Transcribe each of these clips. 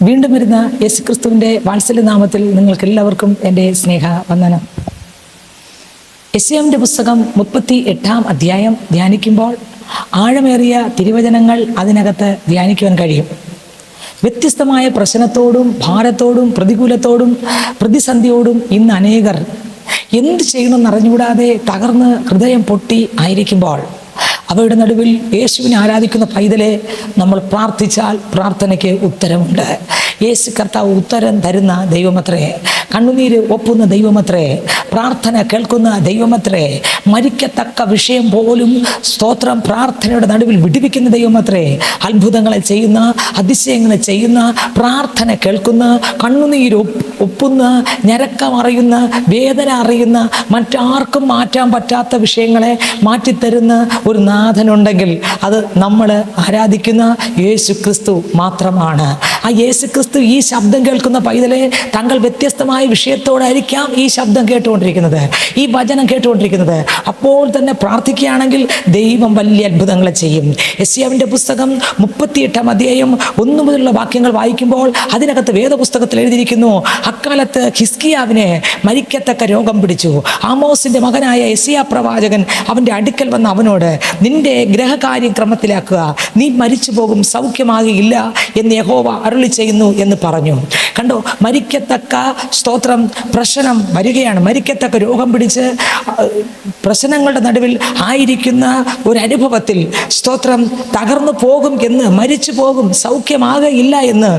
വീണ്ടും വരുന്ന യേശുക്രിസ്തുവിൻ്റെ വാത്സല്യനാമത്തിൽ നിങ്ങൾക്കെല്ലാവർക്കും എൻ്റെ സ്നേഹവന്ദനം. യെശയ്യാവിൻ്റെ പുസ്തകം 38-ാം അധ്യായം ധ്യാനിക്കുമ്പോൾ ആഴമേറിയ തിരുവചനങ്ങൾ അതിനകത്ത് ധ്യാനിക്കുവാൻ കഴിയും. വ്യത്യസ്തമായ പ്രശ്നത്തോടും ഭാരത്തോടും പ്രതികൂലത്തോടും പ്രതിസന്ധിയോടും ഇന്ന് അനേകർ എന്ത് ചെയ്യണമെന്ന് അറിഞ്ഞുകൂടാതെ തകർന്ന് ഹൃദയം പൊട്ടി ആയിരിക്കുമ്പോൾ അവയുടെ നടുവിൽ യേശുവിനെ ആരാധിക്കുന്ന പൈതലെ നമ്മൾ പ്രാർത്ഥിച്ചാൽ പ്രാർത്ഥനയ്ക്ക് ഉത്തരമുണ്ട്. യേശു കർത്താവ് ഉത്തരം തരുന്ന ദൈവമത്രേ, കണ്ണുനീര് ഒപ്പുന്ന ദൈവമത്രേ, പ്രാർത്ഥന കേൾക്കുന്ന ദൈവമത്രേ, മരിക്കത്തക്ക വിഷയം പോലും സ്തോത്രം പ്രാർത്ഥനയുടെ നടുവിൽ വിടുവിക്കുന്ന ദൈവമത്രേ, അത്ഭുതങ്ങളെ ചെയ്യുന്ന, അതിശയങ്ങളെ ചെയ്യുന്ന, പ്രാർത്ഥന കേൾക്കുന്ന, കണ്ണുനീര് ഒപ്പുന്ന, ഞരക്കം അറിയുന്ന, വേദന അറിയുന്ന, മറ്റാർക്കും മാറ്റാൻ പറ്റാത്ത വിഷയങ്ങളെ മാറ്റിത്തരുന്ന ഒരു നാഥനുണ്ടെങ്കിൽ അത് നമ്മൾ ആരാധിക്കുന്ന യേശു ക്രിസ്തു മാത്രമാണ്. ആ യേശു ക്രിസ്തു ഈ ശബ്ദം കേൾക്കുന്ന പൈതലെ താങ്കൾ വ്യത്യസ്തമായ വിഷയത്തോടായിരിക്കാം ഈ ശബ്ദം കേട്ടുകൊണ്ടിരിക്കുന്നത്, ഈ വചനം കേട്ടുകൊണ്ടിരിക്കുന്നത്. അപ്പോൾ തന്നെ പ്രാർത്ഥിക്കുകയാണെങ്കിൽ ദൈവം വലിയ അത്ഭുതങ്ങളെ ചെയ്യും. യെശയ്യാവിൻ്റെ പുസ്തകം 38-ാം അധ്യായം 1 മുതലുള്ള വാക്യങ്ങൾ വായിക്കുമ്പോൾ അതിനകത്ത് വേദപുസ്തകത്തിൽ എഴുതിയിരിക്കുന്നു, അക്കാലത്ത് ഹിസ്കിയാവിനെ മരിക്കത്തക്ക രോഗം പിടിച്ചു. ആമോസിന്റെ മകനായ യെശയ്യാ പ്രവാചകൻ അവൻ്റെ അടുക്കൽ വന്ന് അവനോട്, നിന്റെ ഗ്രഹകാര്യം ക്രമത്തിലാക്കുക, നീ മരിച്ചു പോകും, സൗഖ്യമാകില്ല എന്ന് യഹോവ അരുളി ചെയ്യുന്നു എന്ന് പറഞ്ഞു. കണ്ടോ, മരിക്കത്തക്ക സ്തോത്രം പ്രശ്നം വരികയാണ്. മരിക്കത്തക്ക രോഗം പിടിച്ച് പ്രശ്നങ്ങളുടെ നടുവിൽ ആയിരിക്കുന്ന ഒരു അനുഭവത്തിൽ സ്തോത്രം തകർന്നു പോകും എന്ന്, മരിച്ചു പോകും, സൗഖ്യമാകില്ല എന്ന്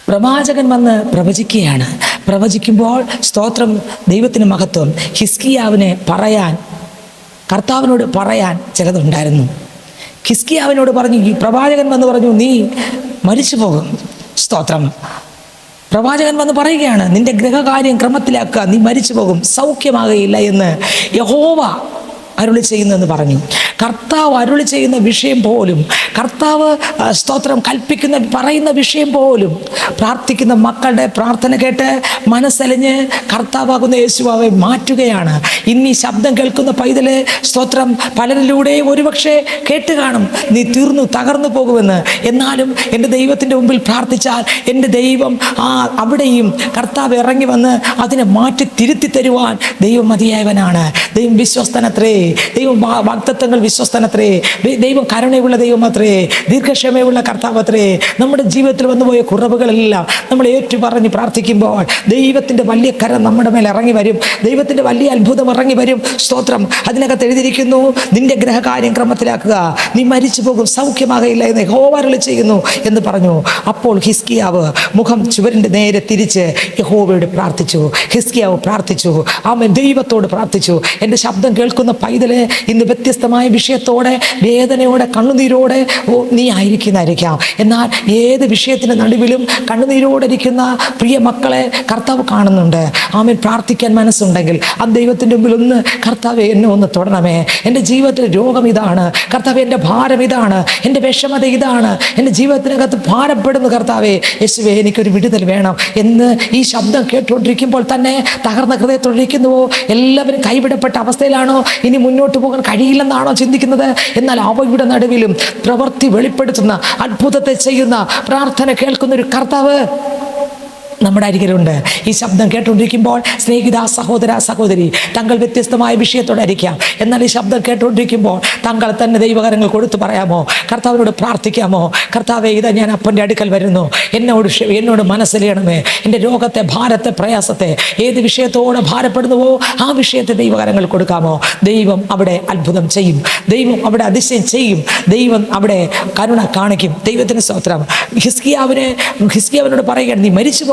പ്രവാചകൻ വന്ന് പ്രവചിക്കുകയാണ്. പ്രവചിക്കുമ്പോൾ സ്തോത്രം ദൈവത്തിന് മഹത്വം. ഹിസ്കിയാവിനെ പറയാൻ, കർത്താവിനോട് പറയാൻ ചിലതുണ്ടായിരുന്നു. ഹിസ്കിയാവിനോട് പറഞ്ഞു, ഈ പ്രവാചകൻ വന്ന് പറഞ്ഞു, നീ മരിച്ചു പോകും. സ്തോത്രം പ്രവാചകൻ വന്ന് പറയുകയാണ്, നിന്റെ ഗൃഹകാര്യം ക്രമത്തിലാക്കുക, നീ മരിച്ചു പോകും, സൗഖ്യമാകുകയില്ല എന്ന് യഹോവ അരുളി ചെയ്യുന്നെന്ന് പറഞ്ഞു. കർത്താവ് അരുളി ചെയ്യുന്ന വിഷയം പോലും, കർത്താവ് സ്തോത്രം കൽപ്പിക്കുന്ന പറയുന്ന വിഷയം പോലും പ്രാർത്ഥിക്കുന്ന മക്കളുടെ പ്രാർത്ഥന കേട്ട് മനസ്സലിഞ്ഞ് കർത്താവാകുന്ന യേശുവാവെ മാറ്റുകയാണ്. ഇന്നീ ശബ്ദം കേൾക്കുന്ന പൈതലെ സ്തോത്രം പലരിലൂടെ ഒരുപക്ഷെ കേട്ട് കാണും, നീ തീർന്നു തകർന്നു പോകുമെന്ന്. എന്നാലും എൻ്റെ ദൈവത്തിൻ്റെ മുമ്പിൽ പ്രാർത്ഥിച്ചാൽ എൻ്റെ ദൈവം അവിടെയും കർത്താവ് ഇറങ്ങി വന്ന് അതിനെ മാറ്റി തിരുത്തി തരുവാൻ ദൈവം മതിയായവനാണ്. ദൈവം വിശ്വസ്തനത്രേ, ദൈവം വാഗ്ദത്തങ്ങൾ വിശ്വസ്തനത്രേ, ദൈവം കരുണയുള്ള ദൈവമത്രേ, ദീർഘക്ഷമയുള്ള കർത്താവത്രേ. നമ്മുടെ ജീവിതത്തിൽ വന്നുപോയ കുറവുകളെല്ലാം നമ്മൾ ഏറ്റുപറഞ്ഞ് പ്രാർത്ഥിക്കുമ്പോൾ ദൈവത്തിൻ്റെ വലിയ കരം നമ്മുടെ മേൽ ഇറങ്ങി വരും, ദൈവത്തിൻ്റെ വലിയ അത്ഭുതം ഇറങ്ങി വരും. സ്തോത്രം അതിനകത്ത് എഴുതിയിരിക്കുന്നു, നിന്റെ ഗ്രഹകാര്യം ക്രമത്തിലാക്കുക, നീ മരിച്ചു പോകും, സൗഖ്യമാകയില്ല എന്ന് യഹോവ അരുളി ചെയ്യുന്നു എന്ന് പറഞ്ഞു. അപ്പോൾ ഹിസ്കിയാവ് മുഖം ചുവരിൻ്റെ നേരെ തിരിച്ച് യഹോവയോട് പ്രാർത്ഥിച്ചു. ഹിസ്കിയാവ് പ്രാർത്ഥിച്ചു, ആമേൻ, ദൈവത്തോട് പ്രാർത്ഥിച്ചു. എൻ്റെ ശബ്ദം കേൾക്കുന്ന പൈതലെ ഇന്ന് വ്യത്യസ്തമായ വിഷയത്തോടെ, വേദനയോടെ, കണ്ണുനീരോടെ നീ ആയിരിക്കുന്നതായിരിക്കാം. എന്നാൽ ഏത് വിഷയത്തിൻ്റെ നടുവിലും കണ്ണുനീരോടെ ഇരിക്കുന്ന പ്രിയ മക്കളെ കർത്താവ് കാണുന്നുണ്ട്. ആമേൻ, പ്രാർത്ഥിക്കാൻ മനസ്സുണ്ടെങ്കിൽ ആ ദൈവത്തിൻ്റെ മുമ്പിൽ ഒന്ന്, കർത്താവേ എന്നെ ഒന്ന് തൊടണമേ, എൻ്റെ ജീവിതത്തിലെ രോഗം ഇതാണ് കർത്താവേ, എൻ്റെ ഭാരം ഇതാണ്, എൻ്റെ വിഷമത ഇതാണ്, എൻ്റെ ജീവിതത്തിനകത്ത് ഭാരപ്പെടുന്നു കർത്താവേ, യേശുവേ എനിക്കൊരു വിടുതൽ വേണം എന്ന് ഈ ശബ്ദം കേട്ടുകൊണ്ടിരിക്കുമ്പോൾ തന്നെ തകർന്ന ഹൃദയത്തോടിരിക്കുന്നുവോ? എല്ലാവരും കൈവിടപ്പെട്ട അവസ്ഥയിലാണോ? ഇനി മുന്നോട്ട് പോകാൻ കഴിയില്ലെന്നാണോ ചിന്തിക്കുന്നത്? എന്നാൽ അവയുടെ നടുവിലും പ്രവൃത്തി വെളിപ്പെടുത്തുന്ന, അത്ഭുതത്തെ ചെയ്യുന്ന, പ്രാർത്ഥന കേൾക്കുന്ന ഒരു കർത്താവ് നമ്മുടെ അരികിലുണ്ട്. ഈ ശബ്ദം കേട്ടുകൊണ്ടിരിക്കുമ്പോൾ സ്നേഹിത, സഹോദര, സഹോദരി, താങ്കൾ വ്യത്യസ്തമായ വിഷയത്തോടായിരിക്കാം. എന്നാൽ ഈ ശബ്ദം കേട്ടുകൊണ്ടിരിക്കുമ്പോൾ താങ്കൾ തന്നെ ദൈവകരങ്ങൾ കൊടുത്തു പറയാമോ? കർത്താവിനോട് പ്രാർത്ഥിക്കാമോ? കർത്താവേ, ഇതാ ഞാൻ അപ്പൻ്റെ അടുക്കൽ വരുന്നു, എന്നോട് മനസ്സിലെയണമേ, എൻ്റെ രോഗത്തെ, ഭാരത്തെ, പ്രയാസത്തെ, ഏത് വിഷയത്തോടെ ഭാരപ്പെടുന്നുവോ ആ വിഷയത്തെ ദൈവകരങ്ങൾ കൊടുക്കാമോ? ദൈവം അവിടെ അത്ഭുതം ചെയ്യും, ദൈവം അവിടെ അതിശയം ചെയ്യും, ദൈവം അവിടെ കരുണ കാണിക്കും. ദൈവത്തിന് സ്തോത്രം. ഹിസ്കിയാവിനോട് പറയുകയാണ്, നീ മരിച്ചു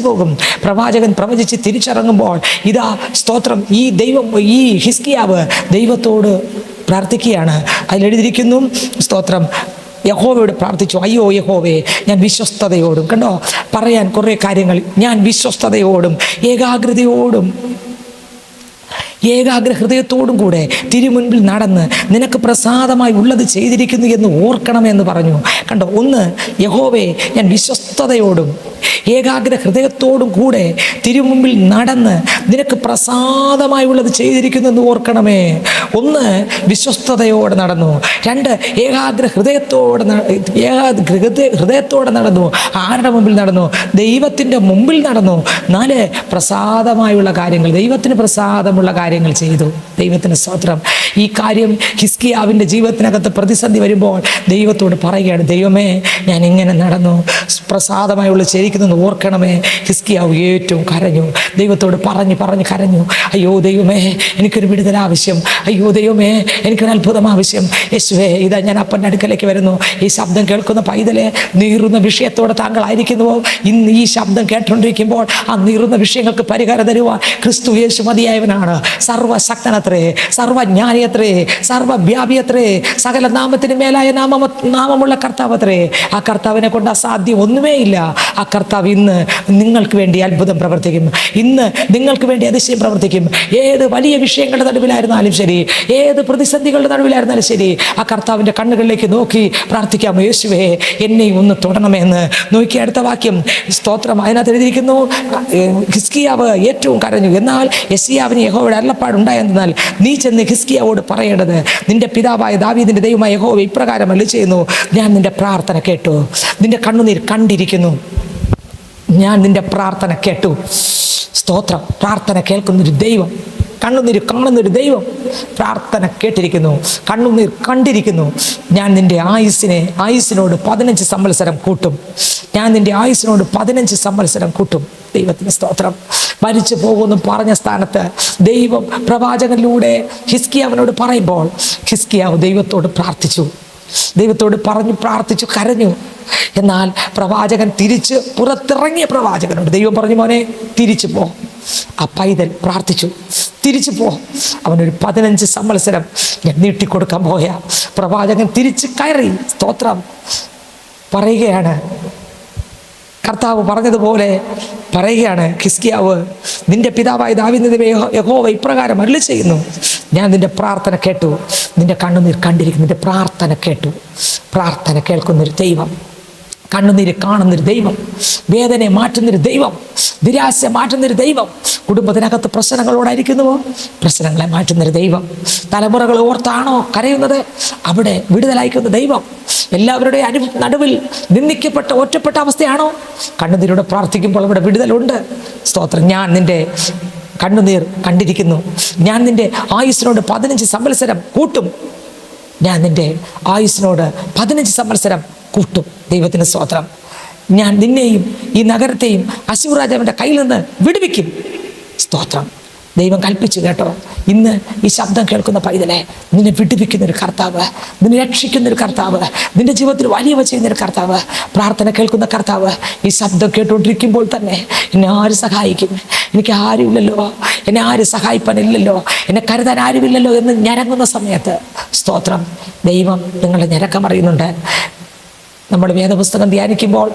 പോകും. പ്രവാചകൻ പ്രവചിച്ച് തിരിച്ചിറങ്ങുമ്പോൾ ഇതാ സ്തോത്രം ഈ ഹിസ്കിയാവ് ദൈവത്തോട് പ്രാർത്ഥിക്കുകയാണ്. അതിലെഴുതിയിരിക്കുന്നു, സ്തോത്രം യഹോവയോട് പ്രാർത്ഥിച്ചു, അയ്യോ യഹോവേ, ഞാൻ വിശ്വസ്തയോടും, കണ്ടോ പറയാൻ കുറേ കാര്യങ്ങൾ, ഞാൻ വിശ്വസ്തയോടും ഏകാഗ്ര ഹൃദയത്തോടും കൂടെ തിരുമുൻപിൽ നടന്ന് നിനക്ക് പ്രസാദമായി ഉള്ളത് ചെയ്തിരിക്കുന്നു എന്ന് ഓർക്കണമെന്ന് പറഞ്ഞു. കണ്ടോ, ഒന്ന്, യഹോവേ ഞാൻ വിശ്വസ്തയോടും ഏകാഗ്ര ഹൃദയത്തോടും കൂടെ തിരുമുമ്പിൽ നടന്ന് നിനക്ക് പ്രസാദമായുള്ളത് ചെയ്തിരിക്കുന്നെന്ന് ഓർക്കണമേ. ഒന്ന്, വിശ്വസ്തയോടെ നടന്നു. രണ്ട്, ഏകാഗ്ര ഹൃദയത്തോടെ നടന്നു. ആരുടെ മുമ്പിൽ നടന്നു? ദൈവത്തിൻ്റെ മുമ്പിൽ നടന്നു. നാല്, പ്രസാദമായുള്ള കാര്യങ്ങൾ, ദൈവത്തിന് പ്രസാദമുള്ള കാര്യങ്ങൾ ചെയ്തു. ദൈവത്തിന് സ്തോത്രം. ഈ കാര്യം ഹിസ്കിയാവിൻ്റെ ജീവിതത്തിനകത്ത് പ്രതിസന്ധി വരുമ്പോൾ ദൈവത്തോട് പറയുകയാണ്, ദൈവമേ ഞാൻ ഇങ്ങനെ നടന്നു, പ്രസാദമായുള്ള ചെയ്യിക്കുന്നത് ഓർക്കണമേ. ഹിസ്കിയാവ് ഏറ്റവും കരഞ്ഞു, ദൈവത്തോട് പറഞ്ഞ് കരഞ്ഞു. അയ്യോ ദൈവമേ, എനിക്കൊരു വിടുതൽ ആവശ്യം. അയ്യോ ദൈവമേ, എനിക്കൊരു അത്ഭുതം ആവശ്യം. യേശുവേ, ഇതാ ഞാൻ അപ്പൻ്റെ അടുക്കലേക്ക് വരുന്നു. ഈ ശബ്ദം കേൾക്കുന്ന പൈതലെ, നീറുന്ന വിഷയത്തോടെ താങ്കളായിരിക്കുന്നുവോ? ഇന്ന് ഈ ശബ്ദം കേട്ടുകൊണ്ടിരിക്കുമ്പോൾ ആ നീറുന്ന വിഷയങ്ങൾക്ക് പരിഹാരം തരുവാൻ ക്രിസ്തു യേശു മതിയായവനാണ്. സർവശക്തനത്രേ, സർവജ്ഞാനിയത്രേ, സർവവ്യാപിയത്രേ, സകല നാമത്തിന് മേലായ നാമമുള്ള കർത്താവത്രേ. ആ കർത്താവിനെ കൊണ്ട് അസാധ്യം ഒന്നുമേ ഇല്ല. ആ കർത്താവ് ഇന്ന് നിങ്ങൾക്ക് വേണ്ടി അത്ഭുതം പ്രവർത്തിക്കും. ഇന്ന് നിങ്ങൾക്ക് വേണ്ടി അതിശയം പ്രവർത്തിക്കും. ഏത് വലിയ വിഷയങ്ങളുടെ നടുവിലായിരുന്നാലും ശരി, ഏത് പ്രതിസന്ധികളുടെ നടുവിലായിരുന്നാലും ശരി, ആ കർത്താവിൻ്റെ കണ്ണുകളിലേക്ക് നോക്കി പ്രാർത്ഥിക്കാം. യേശുവേ, എന്നെയും ഒന്ന് തൊടണമെന്ന്. നോക്കി അടുത്ത വാക്യം, സ്തോത്രം. അതിനകത്ത് എഴുതിയിരിക്കുന്നു, ഹിസ്കിയാവ് ഏറ്റവും കരഞ്ഞു. എന്നാൽ യെശയ്യാവിന് യഹോവയുടെ അരുളപ്പാടുണ്ടായെന്നാൽ, നീ ചെന്ന് ഹിസ്കിയാവോട് പറയേണ്ടത്, നിന്റെ പിതാവായ ദാവീദിന്റെ ദൈവമായ യഹോവ ഇപ്രകാരം അരുളിച്ചെയ്യുന്നു, ഞാൻ നിന്റെ പ്രാർത്ഥന കേട്ടു, നിന്റെ കണ്ണുനീർ കണ്ടിരിക്കുന്നു. ഞാൻ നിന്റെ പ്രാർത്ഥന കേട്ടു. സ്തോത്രം. പ്രാർത്ഥന കേൾക്കുന്നൊരു ദൈവം, കണ്ണുനീർ കാണുന്നൊരു ദൈവം, പ്രാർത്ഥന കേട്ടിരിക്കുന്നു, കണ്ണുനീർ കണ്ടിരിക്കുന്നു. ഞാൻ നിന്റെ ആയുസ്സിനോട് 15 സംവത്സരം കൂട്ടും. ഞാൻ നിന്റെ ആയുസ്സിനോട് 15 സംവത്സരം കൂട്ടും. ദൈവത്തിന് സ്തോത്രം. മരിച്ചു പോകുമെന്ന് പറഞ്ഞ സ്ഥാനത്ത് ദൈവം പ്രവാചകനിലൂടെ ഹിസ്കിയാവിനോട് പറയുമ്പോൾ ഹിസ്കിയാവ് ദൈവത്തോട് പ്രാർത്ഥിച്ചു, ദൈവത്തോട് പ്രാർത്ഥിച്ചു, കരഞ്ഞു. എന്നാൽ പ്രവാചകൻ പുറത്തിറങ്ങിയ പ്രവാചകനോട് ദൈവം പറഞ്ഞു, മോനെ തിരിച്ചു പോ. ആ പൈതൽ പ്രാർത്ഥിച്ചു, തിരിച്ചു പോ, അവനൊരു 15 സംവത്സരം ഞാൻ നീട്ടിക്കൊടുക്കാൻ പോയ. പ്രവാചകൻ തിരിച്ച് കയറി. സ്തോത്രം. പറയുകയാണ്, കർത്താവ് പറഞ്ഞതുപോലെ പറയുകയാണ്, ഹിസ്കിയാവ്, നിന്റെ പിതാവായ ദാവീദിന്റെ യഹോവ ഇപ്രകാരം അരുളിച്ചെയ്യുന്നു, ഞാൻ നിന്റെ പ്രാർത്ഥന കേട്ടു, നിന്റെ കണ്ണുനീർ കണ്ടിരിക്കുന്നു. നിന്റെ പ്രാർത്ഥന കേട്ടു. പ്രാർത്ഥന കേൾക്കുന്നൊരു ദൈവം, കണ്ണുനീര് കാണുന്നൊരു ദൈവം, വേദനയെ മാറ്റുന്നൊരു ദൈവം, നിരാശ മാറ്റുന്നൊരു ദൈവം. കുടുംബത്തിനകത്ത് പ്രശ്നങ്ങളോടായിരിക്കുന്നുവോ? പ്രശ്നങ്ങളെ മാറ്റുന്നൊരു ദൈവം. തലമുറകൾ ഓർത്താണോ കരയുന്നത്? അവിടെ വിടുതലയക്കുന്ന ദൈവം. എല്ലാവരുടെയും നടുവിൽ നിന്ദിക്കപ്പെട്ട ഒറ്റപ്പെട്ട അവസ്ഥയാണോ? കണ്ണുനീരോടെ പ്രാർത്ഥിക്കുമ്പോൾ അവിടെ വിടുതലുണ്ട്. സ്തോത്രം. ഞാൻ നിന്റെ കണ്ണുനീർ കണ്ടിരിക്കുന്നു, ഞാൻ നിന്റെ ആയുസ്സിനോട് 15 സംവത്സരം കൂട്ടും. ഞാൻ നിന്റെ ആയുസ്സിനോട് 15 സംവത്സരം കൂട്ടും. ദൈവത്തിന് സ്തോത്രം. ഞാൻ നിന്നെയും ഈ നഗരത്തെയും അശ്ശൂർ രാജാവിൻ്റെ കയ്യിൽ നിന്ന് വിടുവിക്കും. സ്തോത്രം. ദൈവം കൽപ്പിച്ചു കേട്ടോ. ഇന്ന് ഈ ശബ്ദം കേൾക്കുന്ന പൈതലെ, നിന്നെ വിടുവിക്കുന്നൊരു കർത്താവ്, നിന്നെ രക്ഷിക്കുന്നൊരു കർത്താവ്, നിന്റെ ജീവിതത്തിൽ വലിയവ ചെയ്യുന്നൊരു കർത്താവ്, പ്രാർത്ഥന കേൾക്കുന്ന കർത്താവ്. ഈ ശബ്ദം കേട്ടുകൊണ്ടിരിക്കുമ്പോൾ തന്നെ എന്നെ ആര് സഹായിക്കും? എനിക്ക് ആരുമില്ലല്ലോ, എന്നെ ആര് സഹായിപ്പാനില്ലല്ലോ, എന്നെ കരുതാൻ ആരുമില്ലല്ലോ എന്ന് ഞരങ്ങുന്ന സമയത്ത്, സ്തോത്രം, ദൈവം നിങ്ങളെ ഞരക്കമറിയുന്നുണ്ട്. നമ്മൾ വേദപുസ്തകം ധ്യാനിക്കുമ്പോൾ,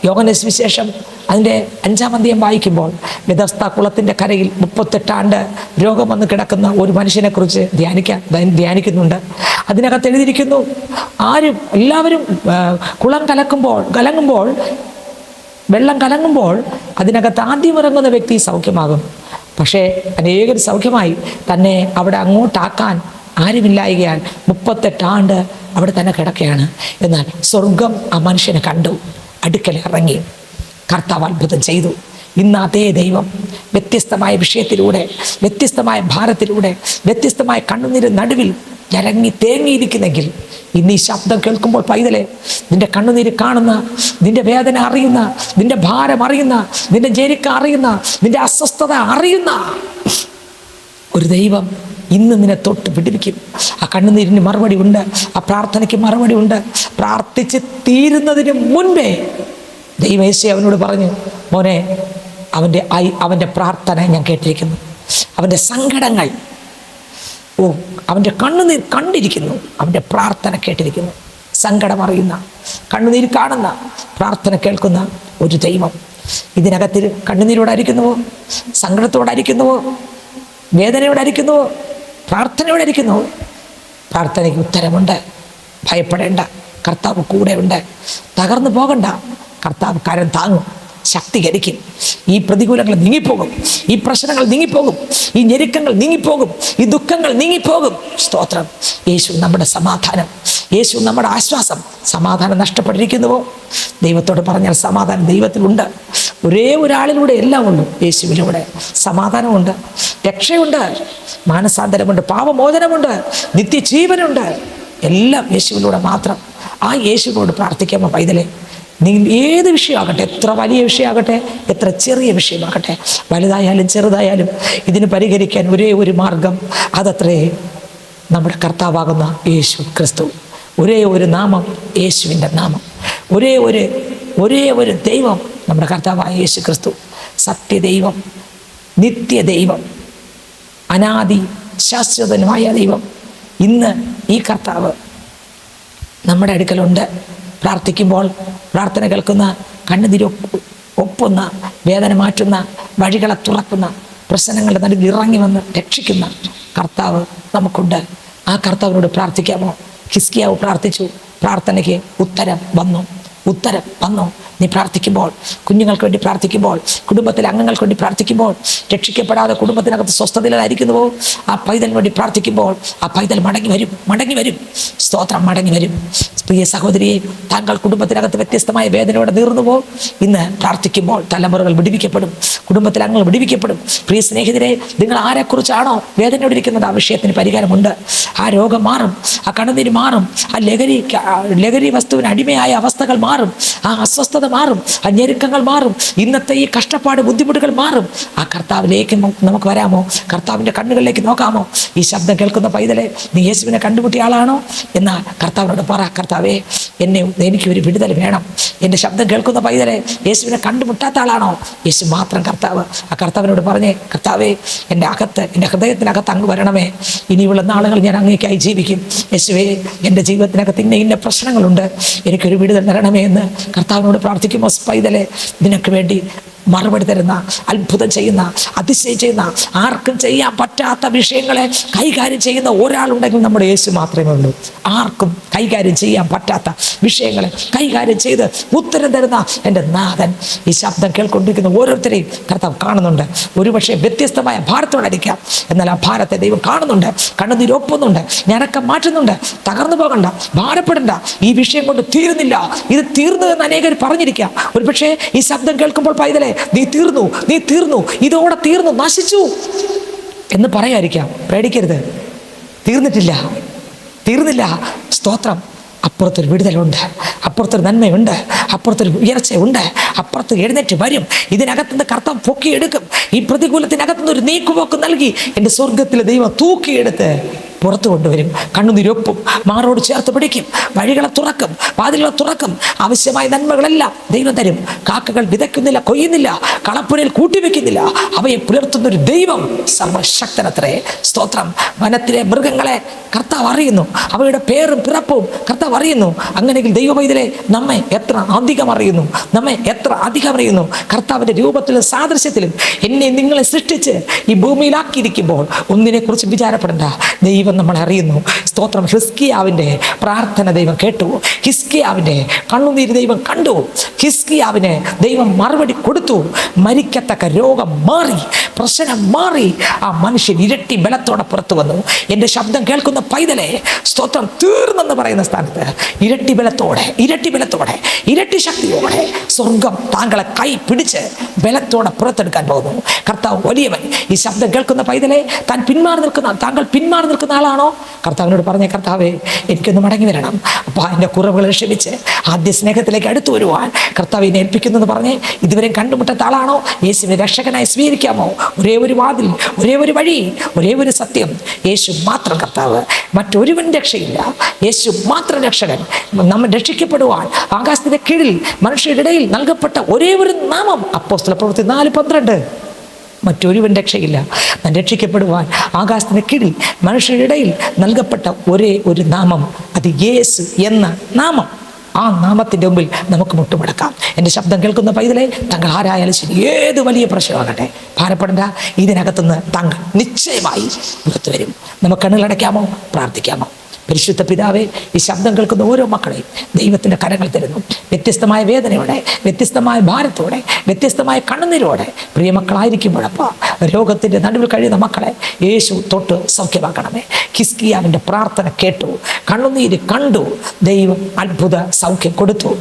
യോഹന്നാന്റെ സുവിശേഷം അതിൻ്റെ 5-ാം അധ്യായം വായിക്കുമ്പോൾ, ബെഥസ്ദാ കുളത്തിൻ്റെ കരയിൽ 38 ആണ്ട് രോഗം വന്ന് കിടക്കുന്ന ഒരു മനുഷ്യനെക്കുറിച്ച് ധ്യാനിക്കുന്നുണ്ട്. അതിനകത്ത് എഴുതിയിരിക്കുന്നു, എല്ലാവരും കുളം കലങ്ങുമ്പോൾ വെള്ളം കലങ്ങുമ്പോൾ അതിനകത്ത് ആദ്യം ഇറങ്ങുന്ന വ്യക്തി സൗഖ്യമാകും. പക്ഷേ അനേകർ സൗഖ്യമായി തന്നെ അവിടെ അങ്ങോട്ടാക്കാൻ ആരുമില്ലായകയാൽ 38 ആണ്ട് അവിടെ തന്നെ കിടക്കുകയാണ്. എന്നാൽ സ്വർഗം ആ മനുഷ്യനെ കണ്ടു, അടുക്കൽ ഇറങ്ങി, കർത്താവ് അത്ഭുതം ചെയ്തു. ഇന്ന് അതേ ദൈവം വ്യത്യസ്തമായ വിഷയത്തിലൂടെ, വ്യത്യസ്തമായ ഭാരത്തിലൂടെ, വ്യത്യസ്തമായ കണ്ണുനീര് നടുവിൽ ഞരങ്ങി തേങ്ങിയിരിക്കുന്നെങ്കിൽ, ഇന്ന് ഈ ശബ്ദം കേൾക്കുമ്പോൾ പൈതലെ, നിന്റെ കണ്ണുനീര് കാണുന്ന, നിന്റെ വേദന അറിയുന്ന, നിന്റെ ഭാരം അറിയുന്ന, നിന്റെ ജനിക്ക അറിയുന്ന, നിന്റെ അസ്വസ്ഥത അറിയുന്ന ഒരു ദൈവം ഇന്ന് നിന്നെ തൊട്ട് പിടിപ്പിക്കും. ആ കണ്ണുനീരിന് മറുപടി ഉണ്ട്, ആ പ്രാർത്ഥനയ്ക്ക് മറുപടി ഉണ്ട്. പ്രാർത്ഥിച്ച് തീരുന്നതിന് മുൻപേ ദൈവം യെശയ്യാവിനോട് പറഞ്ഞു, മോനെ, അവൻ്റെ പ്രാർത്ഥന ഞാൻ കേട്ടിരിക്കുന്നു, അവൻ്റെ സങ്കടങ്ങൾ, അവൻ്റെ കണ്ണുനീർ കണ്ടിരിക്കുന്നു, അവൻ്റെ പ്രാർത്ഥന കേട്ടിരിക്കുന്നു. സങ്കടം അറിയുന്ന, കണ്ണുനീർ കാണുന്ന, പ്രാർത്ഥന കേൾക്കുന്ന ഒരു ദൈവം ഇതിനകത്ത് കണ്ണുനീരോടായിരിക്കുന്നുവോ? സങ്കടത്തോടായിരിക്കുന്നുവോ? വേദനയോടായിരിക്കുന്നുവോ? പ്രാർത്ഥനയോടായിരിക്കുന്നുവോ? പ്രാർത്ഥനയ്ക്ക് ഉത്തരമുണ്ട്. ഭയപ്പെടേണ്ട, കർത്താവ് കൂടെ ഉണ്ട്. തകർന്നു പോകണ്ട, കർത്താവ് കരം താങ്ങും. ശക്തീകരിക്കും. ഈ പ്രതികൂലങ്ങൾ നീങ്ങിപ്പോകും, ഈ പ്രശ്നങ്ങൾ നീങ്ങിപ്പോകും, ഈ ഞെരുക്കങ്ങൾ നീങ്ങിപ്പോകും, ഈ ദുഃഖങ്ങൾ നീങ്ങിപ്പോകും. സ്തോത്രം. യേശു നമ്മുടെ സമാധാനം, യേശു നമ്മുടെ ആശ്വാസം. സമാധാനം നഷ്ടപ്പെട്ടിരിക്കുന്നുവോ? ദൈവത്തോട് പറഞ്ഞാൽ സമാധാനം ദൈവത്തിലുണ്ട്. ഒരേ ഒരാളിലൂടെ എല്ലാം ഉള്ളൂ, യേശുവിലൂടെ. സമാധാനമുണ്ട്, രക്ഷയുണ്ട്, മാനസാന്തരമുണ്ട്, പാപമോചനമുണ്ട്, നിത്യജീവനുണ്ട്. എല്ലാം യേശുവിലൂടെ മാത്രം. ആ യേശുവിനോട് പ്രാർത്ഥിക്കാമോ പൈതലേ? നീ ഏത് വിഷയമാകട്ടെ, എത്ര വലിയ വിഷയമാകട്ടെ, എത്ര ചെറിയ വിഷയമാകട്ടെ, വലുതായാലും ചെറുതായാലും ഇതിന് പരിഹരിക്കാൻ ഒരേ ഒരു മാർഗം, അതത്രേ നമ്മുടെ കർത്താവാകുന്ന യേശു ക്രിസ്തു. ഒരേ ഒരു നാമം, യേശുവിൻ്റെ നാമം. ഒരേ ഒരു ദൈവം, നമ്മുടെ കർത്താവായ യേശു ക്രിസ്തു. സത്യദൈവം, നിത്യദൈവം, അനാദി ശാശ്വതനുമായ ദൈവം. ഇന്ന് ഈ കർത്താവ് നമ്മുടെ അടുക്കലുണ്ട്. പ്രാർത്ഥിക്കുമ്പോൾ പ്രാർത്ഥന കേൾക്കുന്ന, കണ്ണുനീര് ഒപ്പുന്ന, വേദന മാറ്റുന്ന, വഴികളെ തുറക്കുന്ന, പ്രശ്നങ്ങളുടെ നടുവിൽ ഇറങ്ങി വന്ന് രക്ഷിക്കുന്ന കർത്താവ് നമുക്കുണ്ട്. ആ കർത്താവിനോട് പ്രാർത്ഥിക്കാമോ? ഹിസ്കിയാവ് പ്രാർത്ഥിച്ചു, പ്രാർത്ഥനയ്ക്ക് ഉത്തരം വന്നു. നീ പ്രാർത്ഥിക്കുമ്പോൾ, കുഞ്ഞുങ്ങൾക്ക് വേണ്ടി പ്രാർത്ഥിക്കുമ്പോൾ, കുടുംബത്തിലെ അംഗങ്ങൾക്ക് വേണ്ടി പ്രാർത്ഥിക്കുമ്പോൾ, രക്ഷിക്കപ്പെടാതെ കുടുംബത്തിനകത്ത് സ്വസ്ഥതയിലായിരിക്കുന്നുവോ, ആ പൈതലിന് വേണ്ടി പ്രാർത്ഥിക്കുമ്പോൾ ആ പൈതൽ മടങ്ങി വരും. സ്തോത്രം, മടങ്ങി വരും. പ്രിയ സഹോദരിയെ, താങ്കൾ കുടുംബത്തിനകത്ത് വ്യത്യസ്തമായ വേദനയോടെ നീർന്നുവോ? ഇന്ന് പ്രാർത്ഥിക്കുമ്പോൾ തലമുറകൾ വിടിവിക്കപ്പെടും, കുടുംബത്തിലെ അംഗങ്ങൾ വിടിവിക്കപ്പെടും. പ്രിയ സ്നേഹിതരെ, നിങ്ങൾ ആരെക്കുറിച്ചാണോ വേദനയോടെ ഇരിക്കുന്നത്, ആ വിഷയത്തിന് പരിഹാരമുണ്ട്. ആ രോഗം മാറും, ആ കണ്ണുനീര് മാറും, ആ ലഹരി വസ്തുവിന് അടിമയായ അവസ്ഥകൾ മാറും, ആ അസ്വസ്ഥത മാറും, ആ ഞെരുക്കങ്ങൾ മാറും, ഇന്നത്തെ ഈ കഷ്ടപ്പാട്, ബുദ്ധിമുട്ടുകൾ മാറും. ആ കർത്താവിലേക്ക് നമുക്ക് വരാമോ? കർത്താവിൻ്റെ കണ്ണുകളിലേക്ക് നോക്കാമോ? ഈ ശബ്ദം കേൾക്കുന്ന പൈതലെ, നീ യേശുവിനെ കണ്ടുമുട്ടിയ ആളാണോ? എന്നാൽ കർത്താവിനോട് പറ, കർത്താവേ, എനിക്കൊരു വിടുതൽ വേണം. എൻ്റെ ശബ്ദം കേൾക്കുന്ന പൈതലെ, യേശുവിനെ കണ്ടുമുട്ടാത്ത ആളാണോ? യേശു മാത്രം കർത്താവ്. ആ കർത്താവിനോട് പറഞ്ഞേ, കർത്താവേ, എൻ്റെ ഹൃദയത്തിനകത്ത് അങ്ങ് വരണമേ. ഇനിയുള്ള നാളുകൾ ഞാൻ അങ്ങേക്കായി ജീവിക്കും. യേശുവേ, എൻ്റെ ജീവിതത്തിനകത്ത് ഇന്ന പ്രശ്നങ്ങളുണ്ട്, എനിക്കൊരു വിടുതൽ തരണമേ എന്ന് കർത്താവിനോട് പ്രാർത്ഥിക്കുമ്പോൾ പൈതലെ, നിനക്ക് വേണ്ടി മറുപടി തരുന്ന, അത്ഭുതം ചെയ്യുന്ന, അതിശയം ചെയ്യുന്ന, ആർക്കും ചെയ്യാൻ പറ്റാത്ത വിഷയങ്ങളെ കൈകാര്യം ചെയ്യുന്ന ഒരാളുണ്ടെങ്കിൽ നമ്മുടെ യേശു മാത്രമേ ഉള്ളൂ. ആർക്കും കൈകാര്യം ചെയ്യാൻ പറ്റാത്ത വിഷയങ്ങളെ കൈകാര്യം ചെയ്ത് ഉത്തരം തരുന്ന എൻ്റെ നാഥൻ. ഈ ശബ്ദം കേൾക്കൊണ്ടിരിക്കുന്ന ഓരോരുത്തരെയും കർത്താവ് കാണുന്നുണ്ട്. ഒരുപക്ഷെ വ്യത്യസ്തമായ ഭാരത്തോടായിരിക്കാം, എന്നാൽ ആ ഭാരത്തെ ദൈവം കാണുന്നുണ്ട്, കണ്ണുനീരൊപ്പുന്നുണ്ട്, ഞരക്കം മാറ്റുന്നുണ്ട്. തകർന്നു പോകണ്ട, ഭാരപ്പെടണ്ട. ഈ വിഷയം കൊണ്ട് തീരുന്നില്ല, ഇത് തീർന്നു എന്ന് അനേകർ പറഞ്ഞിരിക്കാം. ഒരുപക്ഷെ ഈ ശബ്ദം കേൾക്കുമ്പോൾ പൈതലെ, നീ തീർന്നു, ഇതോടെ തീർന്നു, നശിച്ചു എന്ന് പറയാതിരിക്കാം. പേടിക്കരുത്, തീർന്നില്ല. സ്തോത്രം. അപ്പുറത്തൊരു വിടുതലുണ്ട്, അപ്പുറത്തൊരു നന്മയുണ്ട്, അപ്പുറത്തൊരു ഉയർച്ചയുണ്ട്, അപ്പുറത്ത് എഴുന്നേറ്റ് വരും. ഇതിനകത്തുനിന്ന് കർത്താവ് പൊക്കിയെടുക്കും. ഈ പ്രതികൂലത്തിനകത്തുനിന്ന് ഒരു നീക്കുപോക്ക് നൽകി എൻ്റെ സ്വർഗത്തിലെ ദൈവം തൂക്കിയെടുത്ത് പുറത്തു കൊണ്ടുവരും. കണ്ണുനീരൊപ്പും, മാറോട് ചേർത്ത് പിടിക്കും, വഴികളെ തുറക്കും, വാതിലുകളെ തുറക്കും. ആവശ്യമായ നന്മകളെല്ലാം ദൈവം തരും. കാക്കകൾ വിതയ്ക്കുന്നില്ല, കൊയ്യുന്നില്ല, കളപ്പുരയിൽ കൂട്ടിവെക്കുന്നില്ല, അവയെ പുലർത്തുന്നൊരു ദൈവം സർവശക്തനത്രേ. സ്തോത്രം. വനത്തിലെ മൃഗങ്ങളെ കർത്താവ് അറിയുന്നു, അവയുടെ പേരും പിറപ്പും കർത്താവ് അറിയുന്നു. അങ്ങനെയെങ്കിൽ ദൈവവൈദ്യരെ നമ്മെ എത്ര അധികം അറിയുന്നു. കർത്താവിൻ്റെ രൂപത്തിലും സാദൃശ്യത്തിലും എന്നെ നിങ്ങളെ സൃഷ്ടിച്ച് ഈ ഭൂമിയിലാക്കിയിരിക്കുമ്പോൾ ഒന്നിനെക്കുറിച്ച് വിചാരപ്പെടേണ്ട. ദൈവം നമ്മളെ അറിയുന്നു. സ്തോത്രം. ഹിസ്കിയാവിൻ്റെ പ്രാർത്ഥന ദൈവം കേട്ടു, ഹിസ്കിയാവിൻ്റെ കണ്ണുനീര് ദൈവം കണ്ടു, ഹിസ്കിയാവിന് ദൈവം മറുപടി കൊടുത്തു. മരിക്കത്തക്ക രോഗം മാറി, പ്രശ്നം മാറി. ആ മനുഷ്യൻ ഇരട്ടി ബലത്തോടെ പുറത്തു വന്നു. എൻ്റെ ശബ്ദം കേൾക്കുന്ന പൈതലെ, സ്തോത്രം, തീർന്നെന്ന് പറയുന്ന സ്ഥാനത്ത് ഇരട്ടി ബലത്തോടെ, ഇരട്ടി ശക്തിയോടെ സ്വർഗം താങ്കളെ കൈ പിടിച്ച് ബലത്തോടെ പുറത്തെടുക്കാൻ പോകുന്നു. കർത്താവ് വലിയവൻ. ഈ ശബ്ദം കേൾക്കുന്ന പൈതലെ, താങ്കൾ പിന്മാറി നിൽക്കുന്ന ആളാണോ? കർത്താവിനോട് പറഞ്ഞേ, കർത്താവേ, എനിക്കൊന്ന് മടങ്ങി വരണം. അപ്പോൾ എൻ്റെ കുറവുകളെ ക്ഷമിച്ച് ആദ്യ സ്നേഹത്തിലേക്ക് അടുത്തു വരുവാൻ കർത്താവിനെ ഏൽപ്പിക്കുന്നു എന്ന് പറഞ്ഞ് ഇതുവരെ കണ്ടുമുട്ടാത്ത ആളാണോ? യേശുവിനെ രക്ഷകനായി സ്വീകരിക്കാമോ? ഒരേ ഒരു വാതിൽ, ഒരേ ഒരു വഴി, ഒരേ ഒരു സത്യം. യേശു മാത്രം കർത്താവ്, മറ്റൊരുവൻ രക്ഷയില്ല. യേശു മാത്രം രക്ഷകൻ. നമ്മൾ രക്ഷിക്കപ്പെടുവാൻ ആകാശത്തിന്റെ കീഴിൽ മനുഷ്യരുടെ ഇടയിൽ നൽകപ്പെട്ട ഒരേ ഒരു നാമം. അപ്പോസ്തലപ്രവൃത്തി 4:12. മറ്റൊരുവൻ രക്ഷയില്ല. ഞാൻ രക്ഷിക്കപ്പെടുവാൻ ആകാശത്തിന് കീഴിൽ മനുഷ്യരുടെ ഇടയിൽ നൽകപ്പെട്ട ഒരേ ഒരു നാമം, അത് യേശു എന്ന നാമം. ആ നാമത്തിൻ്റെ മുമ്പിൽ നമുക്ക് മുട്ടുമടക്കാം. എൻ്റെ ശബ്ദം കേൾക്കുന്ന പൈതലെ, താങ്കൾ ആരായാലും ശരി, ഏത് വലിയ പ്രശ്നമാകട്ടെ, ഭാരപ്പെടേണ്ട. ഇതിനകത്തുനിന്ന് താങ്കൾ നിശ്ചയമായി പുറത്തു വരും. നമുക്ക് കണ്ണുകളടയ്ക്കാമോ? പ്രാർത്ഥിക്കാമോ? പരിശുദ്ധ പിതാവേ, ഈ ശബ്ദം കേൾക്കുന്ന ഓരോ മക്കളെയും ദൈവത്തിൻ്റെ കരങ്ങൾ തരുന്നു. വ്യത്യസ്തമായ വേദനയോടെ, വ്യത്യസ്തമായ ഭാരത്തോടെ, വ്യത്യസ്തമായ കണ്ണുനീരോടെ പ്രിയമക്കളായിരിക്കുമ്പോഴപ്പോൾ രോഗത്തിൻ്റെ നടുവിൽ കഴിയുന്ന മക്കളെ യേശു തൊട്ട് സൗഖ്യമാക്കണമേ. ഹിസ്കിയാവിൻ്റെ പ്രാർത്ഥന കേട്ടു, കണ്ണുനീര് കണ്ടു, ദൈവം അത്ഭുത സൗഖ്യം കൊടുത്തു.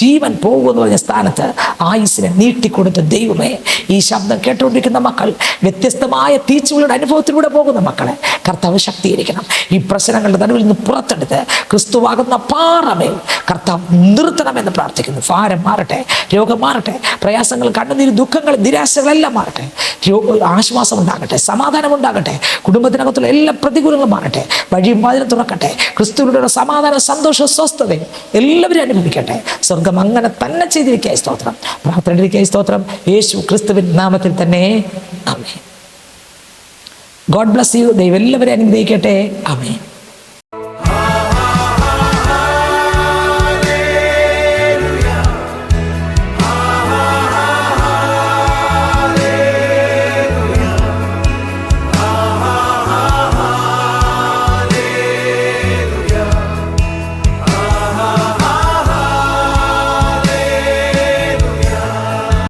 ജീവൻ പോകുമെന്ന് പറഞ്ഞ സ്ഥാനത്ത് ആയുസ്സിനെ നീട്ടിക്കൊടുത്ത ദൈവമേ, ഈ ശബ്ദം കേട്ടുകൊണ്ടിരിക്കുന്ന മക്കൾ വ്യത്യസ്തമായ തീച്ചുകളുടെ അനുഭവത്തിലൂടെ പോകുന്ന മക്കളെ കർത്താവ് ശക്തീകരിക്കണം. ഈ പ്രശ്നങ്ങളുടെ നടുവിൽ നിന്ന് പുറത്തെടുത്ത് ക്രിസ്തുവാകുന്ന പാറമേൽ കർത്താവ് നിർത്തണമെന്ന് പ്രാർത്ഥിക്കുന്നു. ഭാരം മാറട്ടെ, രോഗം മാറട്ടെ, പ്രയാസങ്ങൾ, കണ്ണുനീര്, ദുഃഖങ്ങൾ, നിരാശകളെല്ലാം മാറട്ടെ. ആശ്വാസം ഉണ്ടാകട്ടെ, സമാധാനം ഉണ്ടാകട്ടെ, കുടുംബത്തിനകത്തുള്ള എല്ലാ പ്രതികൂലങ്ങളും മാറട്ടെ, വഴിയും വാതിലും തുറക്കട്ടെ. ക്രിസ്തുവിലുള്ള സമാധാനം, സന്തോഷം, സ്വസ്ഥതയും എല്ലാവരും അനുഭവിക്കട്ടെ. സ്വർഗം അങ്ങനെ തന്നെ ചെയ്തിരിക്കുക. സ്തോത്രം. പ്രാർത്ഥനയ്ക്കായി സ്തോത്രം. യേശു ക്രിസ്തുവിൻ നാമത്തിൽ തന്നെ ആമേൻ. God bless you. ദൈവം എല്ലാവരെയും അനുഗ്രഹിക്കട്ടെ. ആമേൻ.